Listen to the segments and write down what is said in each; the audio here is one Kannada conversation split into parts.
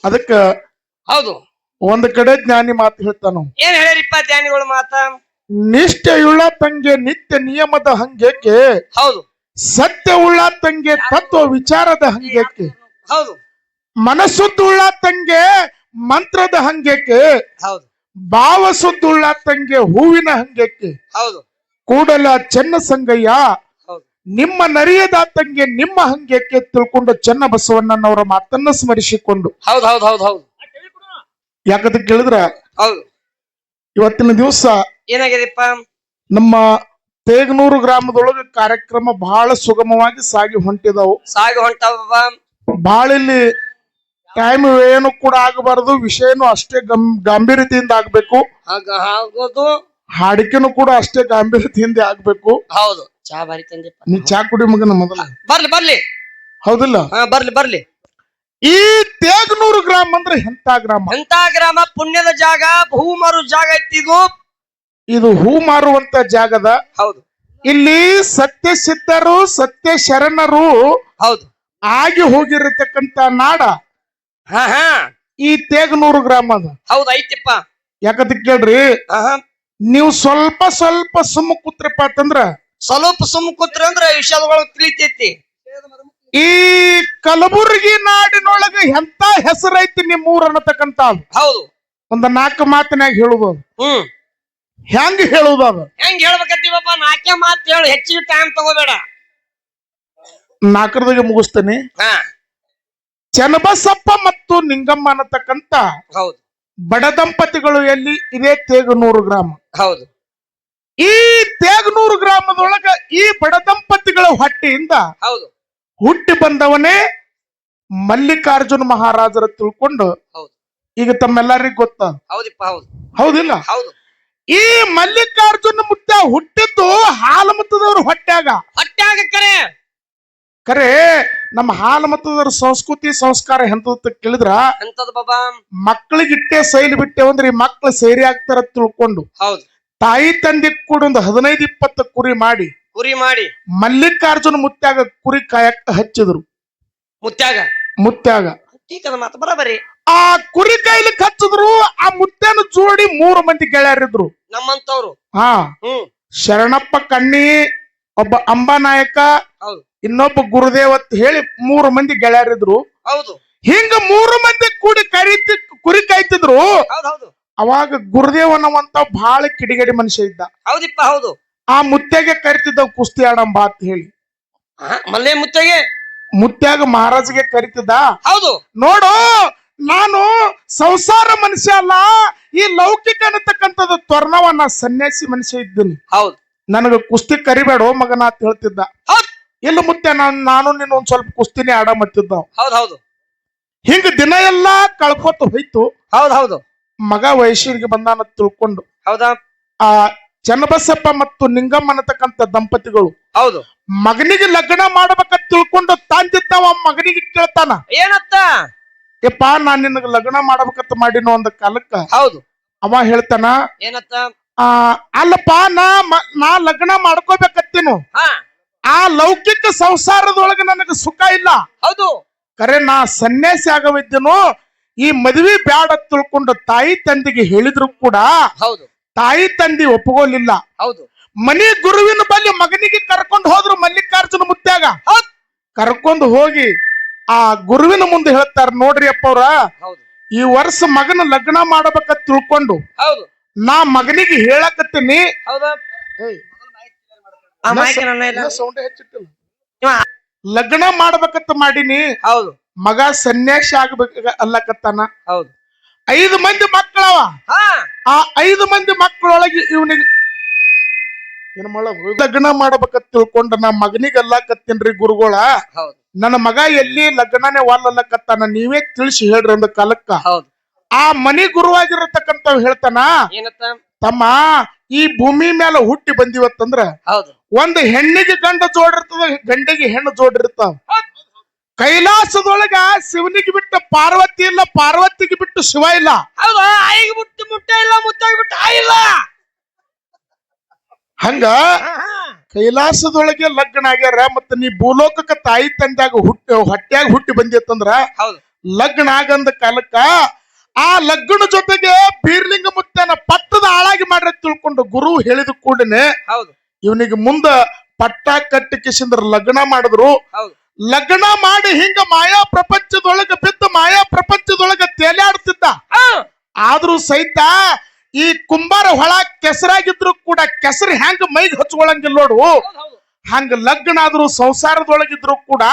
ಅದಕ್ಕ ಹೌದು. ಒಂದ್ ಕಡೆ ಜ್ಞಾನಿ ಮಾತು ಹೇಳ್ತಾನು. ಏನ್ ಹೇಳಿರಿಪ್ಪ ಜ್ಞಾನಿಗಳು ಮಾತ? ನಿಷ್ಠೆಯುಳ್ಳ ತಂಗೆ ನಿತ್ಯ ನಿಯಮದ ಹಂಗೇಕೆ, ಹೌದು ಸತ್ಯವುಳ್ಳ ತಂಗೆ ತತ್ವ ವಿಚಾರದ ಹಂಗೇಕೆ, ಹೌದು ಮನಸ್ಸುದ್ದುಳ್ಳ ತಂಗೆ ಮಂತ್ರದ ಹಂಗೇಕೆ, ಹೌದು ಭಾವಸುದ್ದುಳ್ಳ ತಂಗೆ ಹೂವಿನ ಹಂಗೇಕೆ, ಹೌದು ಕೂಡಲ ಚೆನ್ನ ಸಂಗಯ್ಯ ಹೌದು ನಿಮ್ಮ ನರಿಯದ ತಂಗೆ ನಿಮ್ಮ ಹಂಗೇಕೆ ತಿಳ್ಕೊಂಡು ಚೆನ್ನ ಬಸವಣ್ಣನವರ ಮಾತನ್ನ ಸ್ಮರಿಸಿಕೊಂಡು. ಹೌದು ಹೌದು ಹೌದು ಹೌದು ಯಾಕಂತ ಕೇಳಿದ್ರ ಹೌದು. ಇವತ್ತಿನ ದಿವಸ ಏನಾಗಿದೆಪ್ಪ? ನಮ್ಮ ತೇಗನೂರು ಗ್ರಾಮದೊಳಗೆ ಕಾರ್ಯಕ್ರಮ ಬಹಳ ಸುಗಮವಾಗಿ ಸಾಗಿ ಹೊಂಟಿದವು. ಸಾಗಿ ಹೊಂಟಾವ. ಬಹಳ ಇಲ್ಲಿ ಟೈಮ್ ಏನು ಕೂಡ ಆಗಬಾರದು, ವಿಷಯನು ಅಷ್ಟೇ ಗಾಂಭೀರ್ಯತೆಯಿಂದ ಆಗ್ಬೇಕು, ಆಗೋದು ಹಾಡಿಕೆನು ಕೂಡ ಅಷ್ಟೇ ಗಾಂಭೀರ್ಯತೆಯಿಂದ ಆಗ್ಬೇಕು. ಹೌದು. ಚಾ ಬಾರಿ ತಂದೆ. ನೀ ಚಾ ಕುಡಿ ಮಗನ ಮೊದಲ. ಬರ್ಲಿ ಬರ್ಲಿ. ಹೌದಿಲ್ಲ? ಬರ್ಲಿ ಬರ್ಲಿ. ಈ ತೇಗನೂರು ಗ್ರಾಮ ಅಂದ್ರೆ ಎಂತ ಗ್ರಾಮ? ಎಂತ ಗ್ರಾಮ? ಪುಣ್ಯದ ಜಾಗ, ಹೂ ಮಾರು ಜಾಗ ಐತಿದು. ಇದು ಹೂ ಮಾರುವಂತ ಜಾಗದ. ಹೌದು. ಇಲ್ಲಿ ಸತ್ಯ ಸಿದ್ಧರು ಸತ್ಯ ಶರಣರು ಹೌದು ಆಗಿ ಹೋಗಿರತಕ್ಕಂತ ನಾಡ ಹಾ ಹಾ ಈ ತೇಗನೂರು ಗ್ರಾಮ ಅದ. ಹೌದು ಐತಿಪ್ಪ. ಯಾಕಂತ ಕೇಳ್ರಿ, ನೀವು ಸ್ವಲ್ಪ ಸ್ವಲ್ಪ ಸುಮ್ಮ ಕೂತ್ರಪ್ಪ ಅಂತಂದ್ರ, ಸ್ವಲ್ಪ ಸುಮ್ ಕೂತ್ರಿ ಅಂದ್ರ ವಿಷಯದೊಳಗ ತಿಳಿತೈತಿ. ಈ ಕಲಬುರಗಿ ನಾಡಿನೊಳಗ ಎಂತ ಹೆಸರೈತಿ ನಿಮ್ಮೂರ ಅನ್ನತಕ್ಕಂತ. ಹೌದು. ಒಂದ್ 4 ಮಾತಿನಾಗ ಹೇಳುದು. ಹೆಂಗ್ ಹೇಳುದು ಅದು? ಹೆಂಗ್ ಹೇಳ್ಬೇಕತ್ತೀವಪ್ಪ? 4 ಮಾತು ಹೇಳು, ಹೆಚ್ಚಿಗೆ ಟೈಮ್ ತಗೋಬೇಡ. 4ರದಾಗೆ ಮುಗಿಸ್ತೇನೆ. ಚನ್ನಬಸಪ್ಪ ಮತ್ತು ನಿಂಗಮ್ಮ ಅನ್ನತಕ್ಕಂತ ಹೌದು ಬಡ ದಂಪತಿಗಳು ಎಲ್ಲಿ ಇದೇ ತೇಗನೂರು ಗ್ರಾಮ. ಹೌದು. ಈ ತೇಗನೂರು ಗ್ರಾಮದೊಳಗ ಈ ಬಡ ದಂಪತಿಗಳ ಹೊಟ್ಟೆಯಿಂದ ಹೌದು ಹುಟ್ಟಿ ಬಂದವನೇ ಮಲ್ಲಿಕಾರ್ಜುನ ಮಹಾರಾಜರ ತಿಳ್ಕೊಂಡು. ಹೌದು. ಈಗ ತಮ್ಮೆಲ್ಲರಿಗೂ ಗೊತ್ತ. ಹೌದಿಪ್ಪ. ಹೌದು. ಹೌದಿಲ್ಲ? ಹೌದು. ಈ ಮಲ್ಲಿಕಾರ್ಜುನ ಮುತ್ತ ಹುಟ್ಟಿದ್ದು ಹಾಲಮತದವ್ರ ಹೊಟ್ಟ್ಯಾಗ. ಹೊಟ್ಟ್ಯಾಗ ಕರೆ ನಮ್ಮ ಹಾಲಮತದವ್ರ ಸಂಸ್ಕೃತಿ ಸಂಸ್ಕಾರ ಎಂತ ಕೇಳಿದ್ರ, ಎಂತದ ಬಾಬಾ? ಮಕ್ಕಳಿಗಿಟ್ಟೆ ಸೈಲ್ ಬಿಟ್ಟೆವಂದ್ರೆ ಈ ಮಕ್ಳು ಸೇರಿ ಆಗ್ತಾರ ತಿಳ್ಕೊಂಡು ಹೌದು ತಾಯಿ ತಂದೆ ಕೂಡ ಒಂದು 15-20 ಕುರಿ ಮಾಡಿ ಮಲ್ಲಿಕಾರ್ಜುನ ಮುತ್ಯಾಗ ಕುರಿ ಕಾಯಕ್ಕ ಹಚ್ಚಿದ್ರು. ಮುತ್ಯಾಗ ಮಾತು ಬರಬರಿ. ಆ ಕುರಿ ಕಾಯ್ಲಿಕ್ಕೆ ಹಚ್ಚಿದ್ರು. ಆ ಮುತ್ಯನ ಜೋಡಿ 3 ಮಂದಿ ಗೆಳೆಯರಿದ್ರು ನಮ್ಮಂತವ್ರು. ಶರಣಪ್ಪ ಕಣ್ಣಿ, ಒಬ್ಬ ಅಂಬಾನಾಯಕ, ಇನ್ನೊಬ್ಬ ಗುರುದೇವ್ ಅಂತ ಹೇಳಿ 3 ಮಂದಿ ಗೆಳೆಯರಿದ್ರು. ಹೌದು. ಹಿಂಗ 3 ಮಂದಿ ಕೂಡಿ ಕುರಿ ಕಾಯ್ತಿದ್ರು. ಅವಾಗ ಗುರುದೇವ್ ಅನ್ನುವಂತ ಬಹಳ ಕಿಡಿಗೇಡಿ ಮನುಷ್ಯ ಇದ್ದ. ಹೌದಿಪ್ಪ. ಹೌದು. ಆ ಮುತ್ಯಾಗೆ ಕರಿತಿದ್ದ ಕುಸ್ತಿ ಆಡಂಬ ಅಂತ ಹೇಳಿ. ಮಲ್ಲೆ ಮುತ್ಯಾಗ ಮಹಾರಾಜ್ಗೆ ಕರಿತಿದ್ದ. ಹೌದು. ನೋಡು, ನಾನು ಸಂಸಾರ ಮನುಷ್ಯ ಅಲ್ಲ, ಈ ಲೌಕಿಕ ಅನ್ನತಕ್ಕಂಥದ್ದು ತ್ವರ್ಣವನ್ನ ಸನ್ಯಾಸಿ ಮನುಷ್ಯ ಇದ್ದೀನಿ. ಹೌದು. ನನಗ ಕುಸ್ತಿ ಕರಿಬೇಡ ಮಗನ ಅಂತ ಹೇಳ್ತಿದ್ದ. ಇಲ್ಲ ಮುತ್ಯ, ನಾನು ನಿನ್ನ ಒಂದ್ ಸ್ವಲ್ಪ ಕುಸ್ತಿನೇ ಆಡಮತ್ತಿದ್ದ. ಹೌದು. ಹಿಂಗ ದಿನ ಎಲ್ಲಾ ಕಳ್ಕೊತ ಹೋಯ್ತು. ಹೌದು. ಮಗ ವಯಸ್ಸಿಗೆ ಬಂದಾನ ತಿಳ್ಕೊಂಡು. ಹೌದಾ? ಆ ಚನ್ನಬಸಪ್ಪ ಮತ್ತು ನಿಂಗಮ್ಮ ಅನ್ನತಕ್ಕಂಥ ದಂಪತಿಗಳು ಹೌದು ಮಗನಿಗೆ ಲಗ್ನ ಮಾಡ್ಬೇಕಂತ ತಿಳ್ಕೊಂಡು ತಂದಿದ್ದಾವ. ಮಗನಿಗೆ ಕೇಳ್ತಾನ, ಏನತ್ತ? ಯಪ್ಪ, ನಾನ್ ನಿನಗ ಲಗ್ನ ಮಾಡ್ಬೇಕಂತ ಮಾಡಿನೋ ಒಂದ ಕಾಲಕ್ಕ. ಹೌದು. ಅವ ಹೇಳ್ತಾನ, ಏನತ್ತ? ಅಲ್ಲಪ್ಪ, ನಾ ಲಗ್ನ ಮಾಡ್ಕೋಬೇಕತ್ತೀನು. ಆ ಲೌಕಿಕ ಸಂಸಾರದೊಳಗೆ ನನಗ ಸುಖ ಇಲ್ಲ. ಹೌದು. ಕರೆ ನಾ ಸನ್ಯಾಸಿ ಆಗವಿದ್ದೇನು, ಈ ಮದುವೆ ಬ್ಯಾಡ ತಿಳ್ಕೊಂಡು ತಾಯಿ ತಂದೆಗೆ ಹೇಳಿದ್ರು ಕೂಡ ಹೌದು ತಾಯಿ ತಂದೆ ಒಪ್ಪಗೋಲಿಲ್ಲ. ಹೌದು. ಮನಿ ಗುರುವಿನ ಬಳಿ ಮಗನಿಗೆ ಕರ್ಕೊಂಡು ಹೋದ್ರು. ಮಲ್ಲಿಕಾರ್ಜುನ ಮುತ್ಯಾಗ ಕರ್ಕೊಂಡು ಹೋಗಿ ಆ ಗುರುವಿನ ಮುಂದೆ ಹೇಳ್ತಾರ, ನೋಡ್ರಿ ಅಪ್ಪ ಅವ್ರ, ಈ ವರ್ಷ ಮಗನ ಲಗ್ನ ಮಾಡ್ಬೇಕಂತ ತಿಳ್ಕೊಂಡು ನಾ ಮಗನಿಗೆ ಹೇಳಕತ್ತೀನಿ. ಲಗ್ನ ಮಾಡ್ಬೇಕಂತ ಮಾಡೀನಿ. ಹೌದು. ಮಗ ಸನ್ಯಾಸಿ ಆಗ್ಬೇಕ ಅಲ್ಲಕತ್ತಾನ. ಹೌದು. 5 ಮಂದಿ ಮಕ್ಕಳವ. ಆ 5 ಮಂದಿ ಮಕ್ಕಳೊಳಗೆ ಇವನಿಗೆ ಏನ್ ಮಾಡೋದು, ಲಗ್ನ ಮಾಡ್ಬೇಕಂತ ತಿಳ್ಕೊಂಡ ನಾ ಮಗನಿಗೆ ಅಲ್ಲಕತ್ತೀನ್ರಿ ಗುರುಗಳ. ನನ್ನ ಮಗ ಎಲ್ಲಿ ಲಗ್ನನೇ ವಾಲಲ್ಲಕತ್ತಾನ, ನೀವೇ ತಿಳಿಸಿ ಹೇಳ್ರಿ ಅಂದ ಕಾಲಕ್ಕ ಆ ಮನಿ ಗುರುವಾಗಿರತಕ್ಕಂತ ಹೇಳ್ತಾನ, ತಮ್ಮ, ಈ ಭೂಮಿ ಮೇಲೆ ಹುಟ್ಟಿ ಬಂದಿವತ್ತಂದ್ರ ಒಂದು ಹೆಣ್ಣಿಗೆ ಗಂಡ ಜೋಡಿರ್ತದ, ಗಂಡಿಗೆ ಹೆಣ್ಣು ಜೋಡಿರ್ತಾವ. ಕೈಲಾಸದೊಳಗ ಶಿವನಿಗೆ ಬಿಟ್ಟು ಪಾರ್ವತಿ ಇಲ್ಲ, ಪಾರ್ವತಿಗೆ ಬಿಟ್ಟು ಶಿವ ಇಲ್ಲ. ಆಯಿಗೆ ಬಿಟ್ಟು ಮುಟ್ಟ ಇಲ್ಲ, ಮುತ್ತಾಗಿ ಬಿಟ್ಟು ಇಲ್ಲ. ಹಂಗ ಕೈಲಾಸದೊಳಗೆ ಲಗ್ನ ಆಗ್ಯಾರ. ಮತ್ತ ನೀ ಭೂಲೋಕಕ್ಕ ತಾಯಿ ತಂದ್ಯಾಗ ಹೊಟ್ಟ್ಯಾಗ ಹುಟ್ಟಿ ಬಂದಿತ್ತಂದ್ರ ಲಗ್ನ ಆಗಂದ ಕಾಲಕ್ಕ ಆ ಲಗ್ನ ಜೊತೆಗೆ ಬೀರ್ಲಿಂಗ ಮುತ್ತನ ಪಟ್ಟದ ಹಾಳಾಗಿ ಮಾಡ್ರಿ ತಿಳ್ಕೊಂಡು ಗುರು ಹೇಳಿದ ಕೂಡನೆ ಹೌದು ಇವನಿಗೆ ಮುಂದ ಪಟ್ಟ ಕಟ್ಟಿ ಕಿಸಿಂದ್ರ ಲಗ್ನ ಮಾಡಿದ್ರು. ಹೌದು ಲಗ್ನ ಮಾಡಿ ಹಿಂಗ ಮಾಯಾ ಪ್ರಪಂಚದೊಳಗ ಬಿದ್ದು ಮಾಯಾ ಪ್ರಪಂಚದೊಳಗ ತೇಲಾಡ್ತಿದ್ದ. ಆದ್ರೂ ಸಹಿತ ಈ ಕುಂಬಾರ ಹೊಳ ಕೆಸರಾಗಿದ್ರು ಕೂಡ ಕೆಸರು ಹೆಂಗ ಮೈಗೆ ಹಚ್ಕೊಳಂಗಿಲ್ಲ ನೋಡು, ಹಂಗ ಲಗ್ನ ಆದ್ರೂ ಸಂಸಾರದೊಳಗಿದ್ರು ಕೂಡ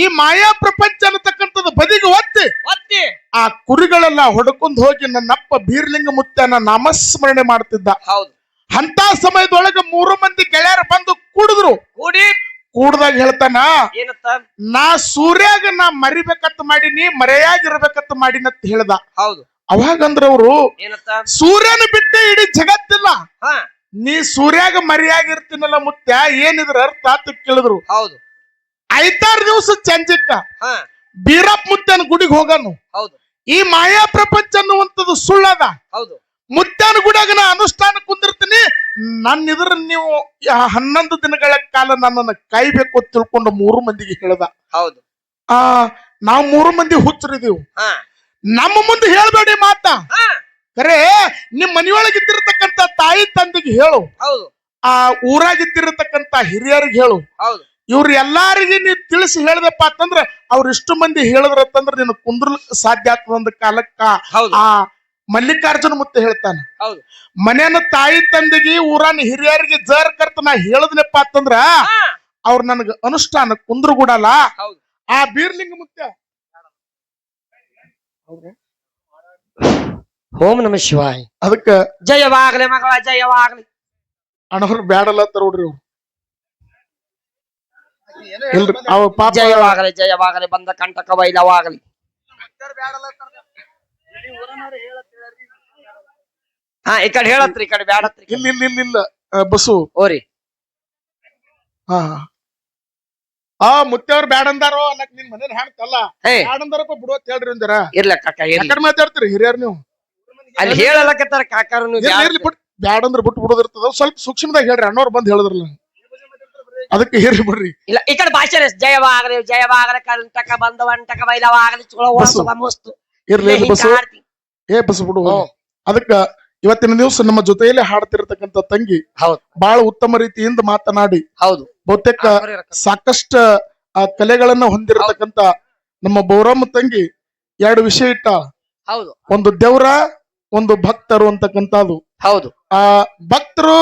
ಈ ಮಾಯಾ ಪ್ರಪಂಚ ಅನ್ನತಕ್ಕಂಥದ್ದು ಬದಿಗೆ ಒತ್ತಿ ಆ ಕುರಿಗಳೆಲ್ಲ ಹೊಡ್ಕೊಂಡ್ ಹೋಗಿ ನನ್ನಪ್ಪ ಬೀರ್ಲಿಂಗ ಮುತ್ತನ ನಾಮಸ್ಮರಣೆ ಮಾಡ್ತಿದ್ದ. ಹೌದು ಅಂತ ಸಮಯದೊಳಗ 3 ಮಂದಿ ಗೆಳೆಯರು ಬಂದು ಕೂಡಿದ್ರು. ಕೂಡ್ದಾಗ ಹೇಳ್ತಾನ, ಏನಂತ? ನಾ ಸೂರ್ಯಾಗ ನಾ ಮರಿಬೇಕಂತ ಮಾಡೀನಿ, ಮರೆಯಾಗಿರ್ಬೇಕಂತ ಮಾಡಿನಂತ ಹೇಳ್ದ. ಹೌದು ಅವಾಗಂದ್ರ ಅವ್ರು ಏನಂತ? ಸೂರ್ಯನ ಬಿಟ್ಟೆ ಇಡೀ ಜಗತ್ತಿಲ್ಲ, ಹಾ ನೀ ಸೂರ್ಯಾಗ ಮರಿಯಾಗಿರ್ತೀನಲ್ಲ ಮುತ್ಯ, ಏನಿದ್ರ ಅರ್ಥ ಅಂತ ಕೇಳಿದ್ರು. ಹೌದು ಐತಾರು ದಿವಸ ಚಂಜಿಕ್ಕ ಹಾ ಬೀರಪ್ಪ ಮುತ್ಯನ ಗುಡಿಗೆ ಹೋಗನು. ಹೌದು ಈ ಮಾಯಾ ಪ್ರಪಂಚ ಅನ್ನುವಂಥದ್ದು ಸುಳ್ಳದ. ಹೌದು ಮುತ್ಯನ ಗುಡಿಯಾಗ ನಾ ಅನುಷ್ಠಾನ ಕುಂದಿರ್ತೀನಿ, ನನ್ನ ಇದ್ರ ನೀವು 11 ದಿನಗಳ ಕಾಲ ನನ್ನನ್ನು ಕಾಯ್ಬೇಕು ಅಂತ ತಿಳ್ಕೊಂಡು 3 ಮಂದಿಗೆ ಹೇಳ್ದ. ಹೌದು ನಾವು 3 ಮಂದಿ ಹುಚ್ಚರಿದೀವು, ಹಾ ನಮ್ಮ ಮುಂದೆ ಹೇಳ್ಬೇಡಿ ಮಾತ, ಹಾ ಖರೆ ನಿಮ್ ಮನಿಯೊಳಗಿದ್ದಿರತಕ್ಕಂತ ತಾಯಿ ತಂದೆಗೆ ಹೇಳು, ಹೌದು ಆ ಊರಾಗಿದ್ದಿರತಕ್ಕಂತ ಹಿರಿಯರಿಗೆ ಹೇಳು, ಹೌದು ಇವ್ರ ಎಲ್ಲಾರಿಗೆ ನೀ ತಿಳಿಸಿ ಹೇಳ್ದಪ್ಪ ಅಂತಂದ್ರ ಅವ್ರ ಇಷ್ಟು ಮಂದಿ ಹೇಳಿದ್ರಂತಂದ್ರ ನೀನು ಕುಂದ್ರಲಿಕ್ಕೆ ಸಾಧ್ಯ ಆಗ್ತದ ಒಂದ್ ಕಾಲಕ್ಕ. ಹೌದು ಆ ಮಲ್ಲಿಕಾರ್ಜುನ ಮುತ್ತ ಹೇಳ್ತಾನ, ಹೌದು ಮನೇನ ತಾಯಿ ತಂದೆಗೆ ಊರನ್ನ ಹಿರಿಯರಿಗೆ ಜರ್ ಕರ್ತ ನಾ ಹೇಳದ್ನಪ್ಪ ಅಂತಂದ್ರ ಅವ್ರ ನನಗ ಅನುಷ್ಠಾನ ಕುಂದ್ರ ಕೂಡಲ್ಲ. ಹೌದು ಆ ಬೀರ್ಲಿಂಗ ಮುತ್ತ ಓಂ ನಮ ಶಿವಾಯ. ಅದಕ್ಕ ಜಯವಾಗಲಿ ಮಗಳ ಜಯವಾಗಲಿ. ಅಣ್ಣವ್ರು ಬ್ಯಾಡಲ್ಲ ನೋಡ್ರಿ ಅವ್ರು ಇಲ್ರಿ ಅವ ಪಾಪ ಜಯವಾಗಲಿ ಜಯವಾಗಲಿ, ಬಂದ ಕಂಟಕ ಬೈಲವಾಗಲಿ. ಹಾ ಈ ಕಡೆ ಹೇಳತ್ರಿ, ಈ ಕಡೆ ಬ್ಯಾಡತ್ರಿ. ಇಲ್ಲ ಇಲ್ಲ ಇಲ್ಲ ಇಲ್ಲ ಬಸ್ಸು ಓರಿ ಹಾ ಮುತ್ತೆಯವ್ರ ಬ್ಯಾಡ ಅಂದಾರೋ ಅನ್ನಕ್ ನಿನ್ ಮನೇಲಿ ಹಾಡ್ತಲ್ಲ, ಬ್ಯಾಡ ಅಂದಾರಪ್ಪ ಬಿಡುವತ್ ಹೇಳ್ರಿ ಒಂದರ. ಇರ್ಲ ಕಾಕ ಇರ್ಲಿ, ಯಾಕಡೆ ಮಾತಾಡ್ತೀರಿ ಹಿರಿಯರ್ ನೀವು? ಅಲ್ಲಿ ಹೇಳಲಕತ್ತಾರ ಕಾಕಾರು. ಇರ್ಲಿ ಬಿಟ್ ಬ್ಯಾಡ ಅಂದ್ರ ಬಿಟ್ಟು ಬಿಡೋದಿರ್ತದ, ಸ್ವಲ್ಪ ಸೂಕ್ಷ್ಮದಾಗ ಹೇಳ್ರಿ. ಅಣ್ಣವ್ರು ಬಂದ್ ಹೇಳಿದ್ರಲ್ಲ ಅದಕ್ಕೆ ಹೇಳಿ ಬಿಡ್ರಿ. ಇಲ್ಲ ಈ ಕಡೆ ಭಾಷೆ ಜಯವಾಗಲಿ ಜಯವಾಗಲಿ, ಕಂಟಕ ಬಂದ ವಂಟಕ ಬೈಲವಾಗಲಿ. ಇರ್ಲಿ ಬಸ್ಸು, ಬಸ್ಸು ಬಿಡು. ಅದಕ್ಕ ಇವತ್ತಿನ ದಿವಸ ನಮ್ಮ ಜೊತೆಯಲ್ಲಿ ಹಾಡ್ತಿರತಕ್ಕಂತ ತಂಗಿ ಬಹಳ ಉತ್ತಮ ರೀತಿಯಿಂದ ಮಾತನಾಡಿ, ಹೌದು ಬಹುತೇಕ ಸಾಕಷ್ಟ ಕಲೆಗಳನ್ನ ಹೊಂದಿರತಕ್ಕಂತ ನಮ್ಮ ಬೌರಮ್ಮ ತಂಗಿ 2 ವಿಷಯ ಇಟ್ಟ. ಹೌದು ಒಂದು ದೇವ್ರ, ಒಂದು ಭಕ್ತರು ಅಂತಕ್ಕಂಥದ್ದು. ಹೌದು ಆ ಭಕ್ತರು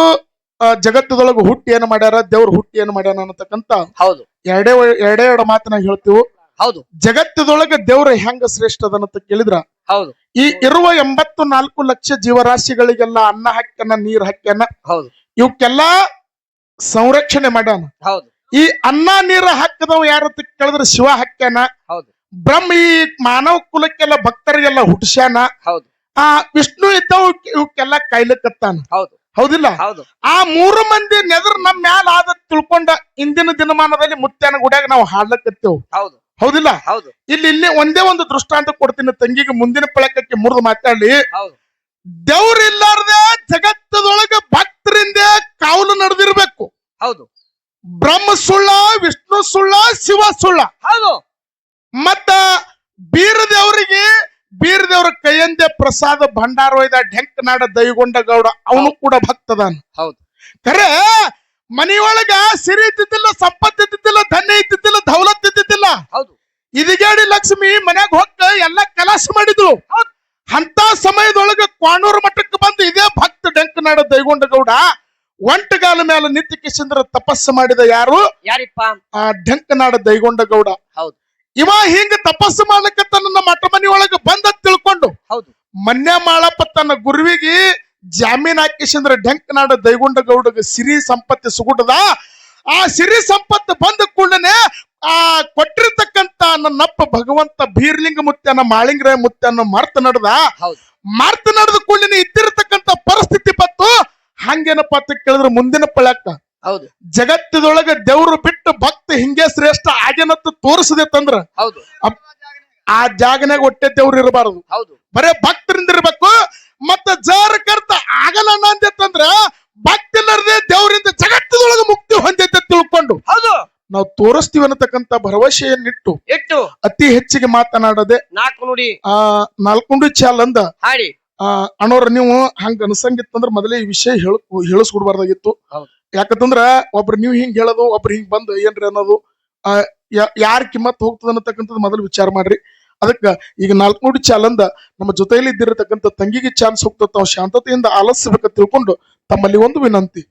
ಜಗತ್ತದೊಳಗ ಹುಟ್ಟಿ ಏನ್ ಮಾಡ್ಯಾರ, ದೇವ್ರ ಹುಟ್ಟಿ ಏನ್ ಮಾಡ್ಯಾನ ಅನ್ನತಕ್ಕಂತ ಹೌದು ಎರಡೇ ಮಾತನಾಗ ಹೇಳ್ತೀವಿ. ಹೌದು ಜಗತ್ತದೊಳಗ ದೇವ್ರ ಹೆಂಗ ಶ್ರೇಷ್ಠ ಅದನ್ನಂತ ಕೇಳಿದ್ರ, ಹೌದು ಈ ಇರುವ 84 ಲಕ್ಷ ಜೀವರಾಶಿಗಳಿಗೆಲ್ಲ ಅನ್ನ ಹಾಕ್ಯಾನ, ನೀರ್ ಹಾಕ್ಯಾನ, ಹೌದು ಇವಕ್ಕೆಲ್ಲಾ ಸಂರಕ್ಷಣೆ ಮಾಡ್ಯಾನ. ಹೌದು ಈ ಅನ್ನ ನೀರ ಹಾಕದವ್ ಯಾರಂತ ಕೇಳಿದ್ರೆ ಶಿವ ಹಾಕ್ಯಾನ. ಹೌದು ಬ್ರಹ್ಮ ಈ ಮಾನವ ಕುಲಕ್ಕೆಲ್ಲ ಭಕ್ತರಿಗೆಲ್ಲ ಹುಟ್ಸ್ಯಾನ. ಹೌದು ವಿಷ್ಣು ಇದ್ದವ್ ಇವಕ್ಕೆಲ್ಲ ಕಾಯ್ಲಿಕ್ಕತ್ತಾನ. ಹೌದು ಹೌದಿಲ್ಲ? ಹೌದು ಆ 3 ಮಂದಿ ನೆದರ್ ನಮ್ ಮ್ಯಾಲ ಆದ ತಿಳ್ಕೊಂಡ ಇಂದಿನ ದಿನಮಾನದಲ್ಲಿ ಮುತ್ಯಾನ ಗುಡ್ಯಾಗ ನಾವು ಹಾಡ್ಲಕತ್ತೇವ್. ಹೌದು ಹೌದಿಲ್ಲ? ಹೌದು ಇಲ್ಲಿ ಒಂದೇ ಒಂದು ದೃಷ್ಟಾಂತ ಕೊಡ್ತೀನಿ ತಂಗಿಗೆ, ಮುಂದಿನ ಪಳಕಕ್ಕೆ ಮುರಿದು ಮಾತಾಡಿ. ಹೌದು ದೇವ್ರ ಇಲ್ಲಾರ್ದೆ ಜಗತ್ತದೊಳಗ ಭಕ್ತರಿಂದ ಕಾವಲು ನಡೆದಿರ್ಬೇಕು. ಹೌದು ಬ್ರಹ್ಮ ಸುಳ್ಳ, ವಿಷ್ಣು ಸುಳ್ಳ, ಶಿವ ಸುಳ್ಳ. ಹೌದು ಮತ್ತ ಬೀರದೇವ್ರ ಕೈಯಂದೆ ಪ್ರಸಾದ ಭಂಡಾರ ಒಯ್ದ ಢೆಂಕನಾಡ ದೈಗೊಂಡ ಗೌಡ, ಅವನು ಕೂಡ ಭಕ್ತದಾನ. ಹೌದು ಖರೆ ಮನೆಯೊಳಗ ಸಿರಿ ಇದ್ದಿದ್ದಿಲ್ಲ, ಸಂಪತ್ತು ಇದ್ದಿದ್ದಿಲ್ಲ, ಧನ್ಯ ಇದ್ದಿದ್ದಿಲ್ಲ, ದೌಲತ್ ಇದ್ದಿದ್ದಿಲ್ಲ. ಹೌದು ಇದಿಗೇಡಿ ಲಕ್ಷ್ಮಿ ಮನ್ಯಾಗ ಹೊಕ್ಕ ಎಲ್ಲ ಕಲಾಸ ಮಾಡಿದ್ರು. ಅಂತ ಸಮಯದೊಳಗ ಕ್ವಾಣೂರು ಮಠಕ್ಕೆ ಬಂದು ಇದೇ ಭಕ್ತ ಡೆಂಕನಾಡ ದೈಗೊಂಡ ಗೌಡ ಒಂಟಗಾಲ ಮೇಲೆ ನಿತ್ಯ ಕಿಶಂದ್ರ ತಪಸ್ಸು ಮಾಡಿದ ಯಾರು? ಯಾರಿಪ್ಪ? ಆ ಡೆಂಕನಾಡ ದೈಗೊಂಡ ಗೌಡ. ಹೌದು ಇವ ಹಿಂಗ ತಪಸ್ಸು ಮಾಡ್ಲಿಕ್ಕೆ ತನ್ನ ಮಠ ಮನೆಯೊಳಗ ಬಂದ ತಿಳ್ಕೊಂಡು ಹೌದು ಮನ್ಯ ಮಾಳಪ್ಪ ತನ್ನ ಗುರುವಿಗೆ ಜಾಮೀನ್ ಹಾಕಿಸಂದ್ರ ಡೆಂಕನಾಡ ದೈಗೊಂಡ ಗೌಡಗ ಸಿರಿ ಸಂಪತ್ತಿ ಸುಗುಟದ. ಆ ಸಿರಿ ಸಂಪತ್ತು ಬಂದ ಕೂಡನೆ ಆ ಕೊಟ್ಟಿರ್ತಕ್ಕಂತ ನನ್ನಪ್ಪ ಭಗವಂತ ಬೀರ್ಲಿಂಗ ಮುತ್ಯನ ಮಾಳಿಂಗರಾಯ ಮುತ್ಯನ ಮರ್ತ ನಡೆದ ಕೂಡನೆ ಇದ್ದಿರತಕ್ಕಂತ ಪರಿಸ್ಥಿತಿ ಬತ್ತು. ಹಂಗೇನಪ್ಪ ಅಂತ ಕೇಳಿದ್ರೆ ಮುಂದಿನ ಪಳ್ಯಾಕ ಹೌದು ಜಗತ್ತದೊಳಗ ದೇವ್ರು ಬಿಟ್ಟು ಭಕ್ತ ಹಿಂಗೆ ಶ್ರೇಷ್ಠ ಆಗೇನತ್ತ ತೋರಿಸದೆ ತಂದ್ರ ಹೌದು ಆ ಜಾಗನಾಗ ಹೊಟ್ಟೆ ದೇವ್ರು ಇರಬಾರದು, ಹೌದು ಬರೇ ಭಕ್ತರಿಂದ ಇರ್ಬೇಕು. ಮತ್ತ ಜರ ಕರ್ತ ಆಗಲ್ಲ ಅಂದೇತಂದ್ರ ಭಕ್ತಿಲ್ಲರದೆ ದೇವರಿಂದ ಜಗತ್ತದೊಳಗ ಮುಕ್ತಿ ಹೊಂದೈತೆ ತಿಳ್ಕೊಂಡು ಹೌದು ನಾವು ತೋರಿಸ್ತೀವಿ ಅನ್ನತಕ್ಕಂತ ಭರವಸೆಯನ್ನಿಟ್ಟು ಇಟ್ಟು ಅತಿ ಹೆಚ್ಚಿಗೆ ಮಾತನಾಡದೆ ನಾಲ್ಕು ನುಡಿ ನಾಲ್ಕುಂಡಿ ಚಾಲ್ ಅಂದ ಹಾಡಿ ಅಣ್ಣವ್ರ ನೀವು ಹಂಗ ಅನ್ಸಂಗಿತ್ತಂದ್ರ ಮೊದಲೇ ಈ ವಿಷಯ ಹೇಳಿಸ್ಕೊಡ್ಬಾರ್ದಾಗಿತ್ತು. ಹೌದು. ಯಾಕಂತಂದ್ರ ಒಬ್ರು ನೀವ್ ಹಿಂಗ್ ಹೇಳೋದು ಒಬ್ರು ಹಿಂಗ್ ಬಂದು ಏನ್ರಿ ಅನ್ನೋದು ಯಾರ ಕಿಮ್ಮತ್ ಹೋಗ್ತದ ಅನ್ನತಕ್ಕಂಥದ್ದು ಮೊದಲು ವಿಚಾರ ಮಾಡ್ರಿ. ಅದಕ್ಕ ಈಗ ನಾಲ್ಕುನುಡಿ ಚಾಲಂದ ನಮ್ಮ ಜೊತೆಯಲ್ಲಿ ಇದ್ದಿರತಕ್ಕಂಥ ತಂಗಿಗೆ ಚಾನ್ಸ್ ಹೋಗ್ತದ, ತಾವು ಶಾಂತತೆಯಿಂದ ಆಲಸ್ಯಬೇಕ ತಿಳ್ಕೊಂಡು ತಮ್ಮಲ್ಲಿ ಒಂದು ವಿನಂತಿ.